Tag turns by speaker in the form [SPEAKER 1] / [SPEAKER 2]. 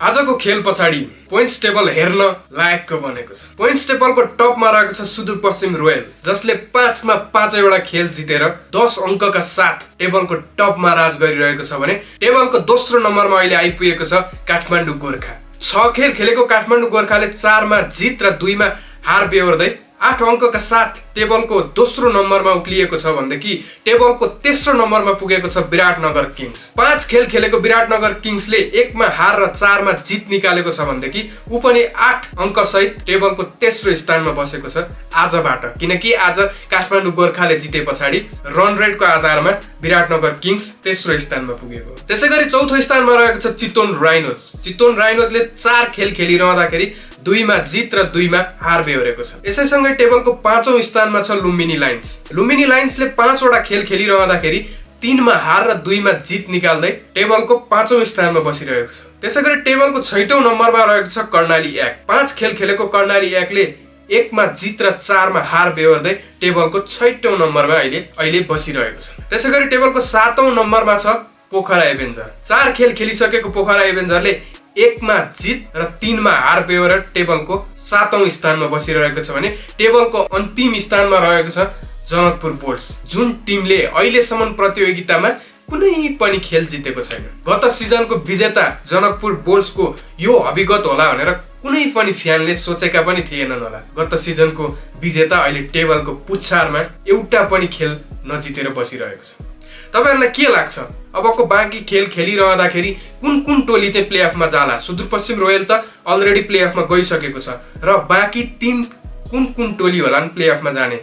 [SPEAKER 1] आजको खेल पछाडि पोइन्ट्स टेबल हेर्न लायकको बनेको छ। पोइन्ट्स टेबलको टपमा रहेको छ सुदूरपश्चिम रोयल, जसले 5 मा 5 वटा खेल जितेर 10 अङ्कका साथ टेबलको टपमा राज गरिरहेको छ भने टेबलको दोस्रो नम्बरमा अहिले आइपुगेको छ काठमाडौँ गोर्खा। 6 खेल खेलेको काठमाडौँ गोर्खाले 4 मा जित र 2 मा हार बेहोर्दै 8 अङ्कका साथ टेबलको दोस्रो नम्बरमा उक्लिएको छ भनेदेखि टेबलको तेस्रो नम्बरमा पुगेको छ विराटनगर किङ्स। 5 खेल खेलेको विराटनगर किङ्सले 1 मा हार र 4 मा जित निकालेको छ भनेदेखि ऊ पनि 8 अङ्क सहित टेबलको तेस्रो स्थानमा बसेको छ आजबाट, किनकि आज काठमाडौँ गोर्खाले जिते पछाडि रन रेटको आधारमा विराटनगर किङ्स तेस्रो स्थानमा पुगेको। त्यसैगरी चौथो स्थानमा रहेको छ चितवन राइनोज। चितवन राइनोजले 4 खेल खेलिरहँदाखेरि 2 मा जित र 2 मा हार बेहोरेको छ। यसैसँगै टेबलको 5औं स्थानमा छ लुम्बिनी लायन्स। लुम्बिनी लायन्सले 5 वटा खेल खेलिरहँदाखेरि 3 मा हार र 2 मा जित निकाल्दै टेबलको 5औं स्थानमा बसिरहेको छ। त्यसैगरी टेबलको 6औं नम्बरमा रहेको छ कर्णाली एक। 5 खेल खेलेको कर्णाली एकले 1 मा जित र 4 मा हार बेहोर्दै टेबलको 6औं नम्बरमा अहिले बसिरहेको छ। त्यसैगरी टेबलको 7औं नम्बरमा छ पोखरा एभेन्जर। 4 खेल खेलिसकेको पोखरा एभेन्जरले 1 मा जित र 3 मा हार बेहोरेर टेबलको 7औं स्थानमा बसिरहेको छ भने टेबलको अन्तिम स्थानमा रहेको छ जनकपुर बोल्ट्स, जुन टिमले अहिलेसम्म प्रतियोगितामा कुनै पनि खेल जितेको छैन। गत सिजनको विजेता जनकपुर बोल्ट्सको यो अभिगत होला भनेर कुनै पनि फ्यानले सोचेका पनि थिएनन् होला। गत सिजनको विजेता अहिले टेबलको पुच्छारमा एउटा पनि खेल नजितेर बसिरहेको छ। तपाईहरुलाई के लाग्छ अबको बाँकी खेल खेलिरहँदाखेरि कुन टोली चाहिँ प्लेअफमा जाला? सुदूरपश्चिम रोयल त अलरेडी प्लेअफमा गइसकेको छ र बाँकी 3 कुन टोली होलान् प्लेअफमा जाने?